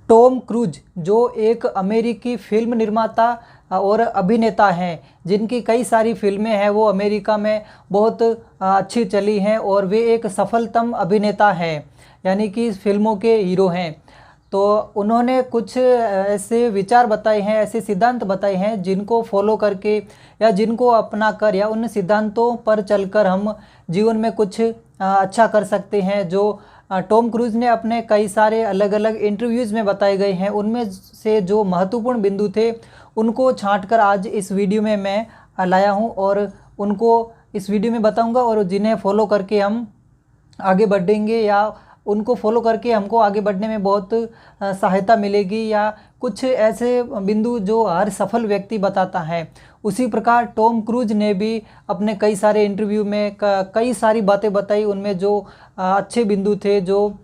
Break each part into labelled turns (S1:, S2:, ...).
S1: Tom cruise जो एक अमेरिकी फिल्म निर्माता और अभिनेता हैं, जिनकी कई सारी फिल्में हैं वो अमेरिका में बहुत अच्छी चली हैं और वे एक सफलतम अभिनेता हैं, यानी कि फिल्मों के हीरो हैं। तो उन्होंने कुछ ऐसे विचार बताए हैं, ऐसे सिद्धांत बताए हैं जिनको फॉलो करके या जिनको अपना कर या उन सिद्धांतों पर चलकर हम जीवन में कुछ अच्छा कर सकते हैं। जो टॉम क्रूज ने अपने कई सारे अलग अलग इंटरव्यूज़ में बताए गए हैं, उनमें से जो महत्वपूर्ण बिंदु थे उनको छांटकर आज इस वीडियो में मैं लाया हूं और उनको इस वीडियो में बताऊंगा, और जिन्हें फॉलो करके हम आगे बढ़ेंगे या उनको फॉलो करके हमको आगे बढ़ने में बहुत सहायता मिलेगी, या कुछ ऐसे बिंदु जो हर सफल व्यक्ति बताता है। उसी प्रकार टॉम क्रूज ने भी अपने कई सारे इंटरव्यू में कई सारी बातें बताई, उनमें जो अच्छे बिंदु थे जो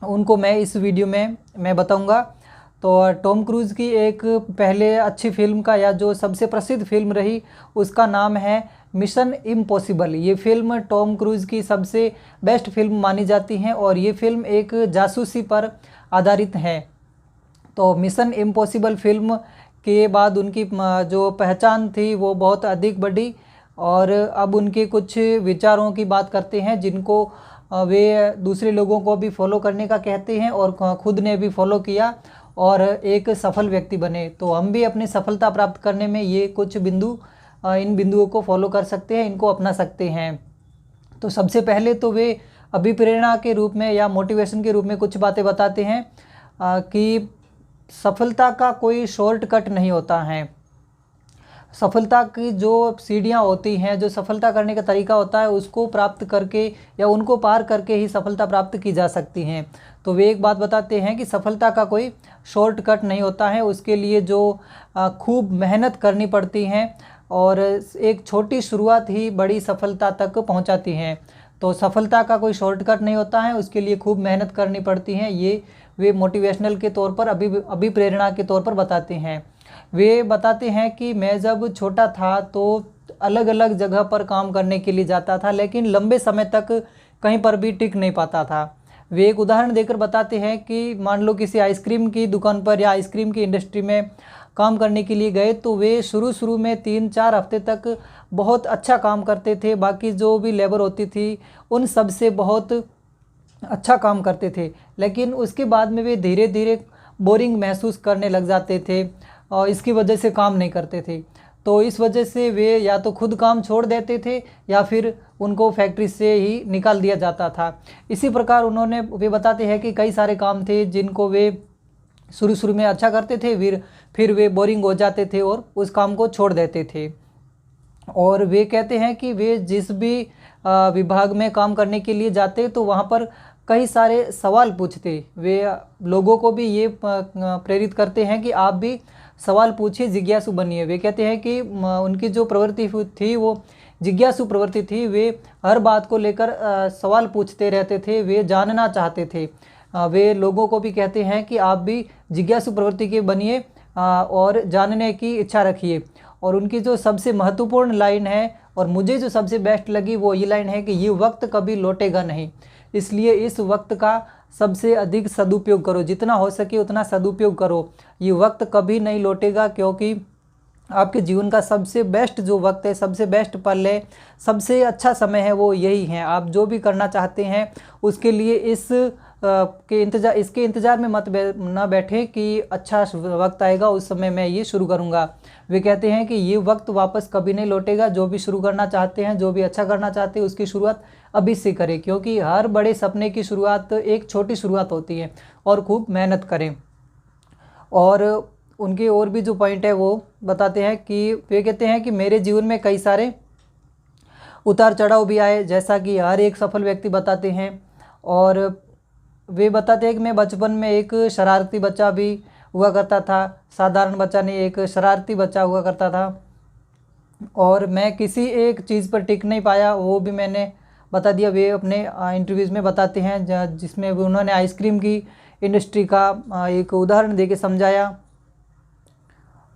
S1: उनको मैं इस वीडियो में मैं बताऊंगा। तो टॉम क्रूज की एक पहले अच्छी फिल्म का या जो सबसे प्रसिद्ध फिल्म रही उसका नाम है मिशन इम्पॉसिबल। ये फिल्म टॉम क्रूज की सबसे बेस्ट फिल्म मानी जाती है और ये फिल्म एक जासूसी पर आधारित है। तो मिशन इम्पॉसिबल फिल्म के बाद उनकी जो पहचान थी वो बहुत अधिक बढ़ी, और अब उनके कुछ विचारों की बात करते हैं जिनको वे दूसरे लोगों को भी फॉलो करने का कहते हैं और खुद ने भी फॉलो किया और एक सफल व्यक्ति बने। तो हम भी अपनी सफलता प्राप्त करने में ये कुछ बिंदु इन बिंदुओं को फॉलो कर सकते हैं, इनको अपना सकते हैं। तो सबसे पहले तो वे अभिप्रेरणा के रूप में या मोटिवेशन के रूप में कुछ बातें बताते हैं कि सफलता का कोई शॉर्टकट नहीं होता है। सफलता की जो सीढ़ियाँ होती हैं, जो सफलता करने का तरीका होता है, उसको प्राप्त करके या उनको पार करके ही सफलता प्राप्त की जा सकती हैं। तो वे एक बात बताते हैं कि सफलता का कोई शॉर्टकट नहीं होता है, उसके लिए जो खूब मेहनत करनी पड़ती हैं और एक छोटी शुरुआत ही बड़ी सफलता तक पहुंचाती हैं। तो सफलता का कोई शॉर्टकट नहीं होता है, उसके लिए खूब मेहनत करनी पड़ती हैं। ये वे मोटिवेशनल के तौर पर अभिप्रेरणा के तौर पर बताते हैं। वे बताते हैं कि मैं जब छोटा था तो अलग अलग जगह पर काम करने के लिए जाता था, लेकिन लंबे समय तक कहीं पर भी टिक नहीं पाता था। वे एक उदाहरण देकर बताते हैं कि मान लो किसी आइसक्रीम की दुकान पर या आइसक्रीम की इंडस्ट्री में काम करने के लिए गए, तो वे शुरू में 3-4 हफ्ते तक बहुत अच्छा काम करते थे। बाकी जो भी लेबर होती थी उन सब से बहुत अच्छा काम करते थे, लेकिन उसके बाद में वे धीरे धीरे बोरिंग महसूस करने लग जाते थे और इसकी वजह से काम नहीं करते थे। तो इस वजह से वे या तो खुद काम छोड़ देते थे या फिर उनको फैक्ट्री से ही निकाल दिया जाता था। इसी प्रकार वे बताते हैं कि कई सारे काम थे जिनको वे शुरू में अच्छा करते थे, फिर वे बोरिंग हो जाते थे और उस काम को छोड़ देते थे। और वे कहते हैं कि वे जिस भी विभाग में काम करने के लिए जाते तो वहाँ पर कई सारे सवाल पूछते। वे लोगों को भी ये प्रेरित करते हैं कि आप भी सवाल पूछिए, जिज्ञासु बनिए। वे कहते हैं कि उनकी जो प्रवृत्ति थी वो जिज्ञासु प्रवृत्ति थी। वे हर बात को लेकर सवाल पूछते रहते थे, वे जानना चाहते थे। वे लोगों को भी कहते हैं कि आप भी जिज्ञासु प्रवृत्ति के बनिए और जानने की इच्छा रखिए। और उनकी जो सबसे महत्वपूर्ण लाइन है और मुझे जो सबसे बेस्ट लगी वो ये लाइन है कि ये वक्त कभी लौटेगा नहीं, इसलिए इस वक्त का सबसे अधिक सदुपयोग करो, जितना हो सके उतना सदुपयोग करो। ये वक्त कभी नहीं लौटेगा, क्योंकि आपके जीवन का सबसे बेस्ट जो वक्त है, सबसे बेस्ट पल है, सबसे अच्छा समय है, वो यही है। आप जो भी करना चाहते हैं उसके लिए इसके इंतज़ार में ना बैठें कि अच्छा वक्त आएगा उस समय मैं ये शुरू करूँगा। वे कहते हैं कि ये वक्त वापस कभी नहीं लौटेगा। जो भी शुरू करना चाहते हैं, जो भी अच्छा करना चाहते हैं, उसकी शुरुआत अभी से करें, क्योंकि हर बड़े सपने की शुरुआत एक छोटी शुरुआत होती है, और खूब मेहनत करें। और उनके और भी जो पॉइंट है वो बताते हैं कि वे कहते हैं कि मेरे जीवन में कई सारे उतार चढ़ाव भी आए, जैसा कि हर एक सफल व्यक्ति बताते हैं। और वे बताते हैं कि मैं बचपन में एक शरारती बच्चा भी हुआ करता था, साधारण बच्चा नहीं, एक शरारती बच्चा हुआ करता था, और मैं किसी एक चीज़ पर टिक नहीं पाया, वो भी मैंने बता दिया। वे अपने इंटरव्यूज़ में बताते हैं जिसमें उन्होंने आइसक्रीम की इंडस्ट्री का एक उदाहरण देके समझाया।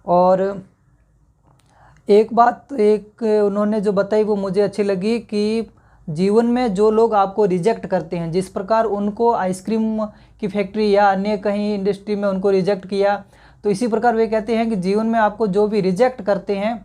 S1: और एक बात उन्होंने जो बताई वो मुझे अच्छी लगी कि जीवन में जो लोग आपको रिजेक्ट करते हैं, जिस प्रकार उनको आइसक्रीम की फैक्ट्री या अन्य कहीं इंडस्ट्री में उनको रिजेक्ट किया, तो इसी प्रकार वे कहते हैं कि जीवन में आपको जो भी रिजेक्ट करते हैं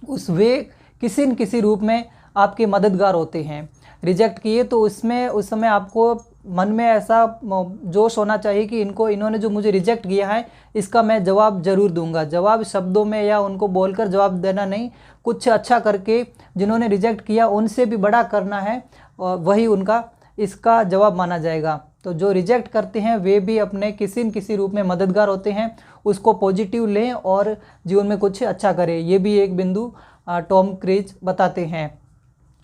S1: उस वे किसी न किसी रूप में आपके मददगार होते हैं। रिजेक्ट किए तो उसमें उस समय आपको मन में ऐसा जोश होना चाहिए कि इन्होंने जो मुझे रिजेक्ट किया है इसका मैं जवाब ज़रूर दूंगा। जवाब शब्दों में या उनको बोलकर जवाब देना नहीं, कुछ अच्छा करके जिन्होंने रिजेक्ट किया उनसे भी बड़ा करना है, और वही उनका इसका जवाब माना जाएगा। तो जो रिजेक्ट करते हैं वे भी अपने किसी न किसी रूप में मददगार होते हैं, उसको पॉजिटिव लें और जीवन में कुछ अच्छा करें। ये भी एक बिंदु टॉम क्रूज बताते हैं।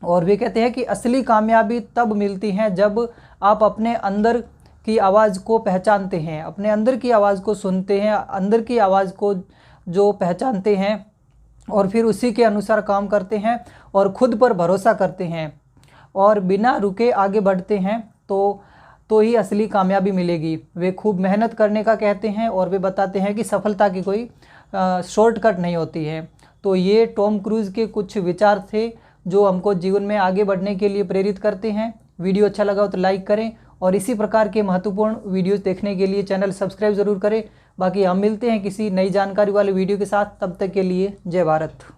S1: और वे कहते हैं कि असली कामयाबी तब मिलती है जब आप अपने अंदर की आवाज़ को पहचानते हैं, अपने अंदर की आवाज़ को सुनते हैं, अंदर की आवाज़ को जो पहचानते हैं और फिर उसी के अनुसार काम करते हैं और खुद पर भरोसा करते हैं और बिना रुके आगे बढ़ते हैं, तो ही असली कामयाबी मिलेगी। वे खूब मेहनत करने का कहते हैं और वे बताते हैं कि सफलता की कोई शॉर्टकट नहीं होती है। तो ये टॉम क्रूज के कुछ विचार थे जो हमको जीवन में आगे बढ़ने के लिए प्रेरित करते हैं। वीडियो अच्छा लगा हो तो लाइक करें और इसी प्रकार के महत्वपूर्ण वीडियोस देखने के लिए चैनल सब्सक्राइब ज़रूर करें। बाकी हम मिलते हैं किसी नई जानकारी वाले वीडियो के साथ, तब तक के लिए जय भारत।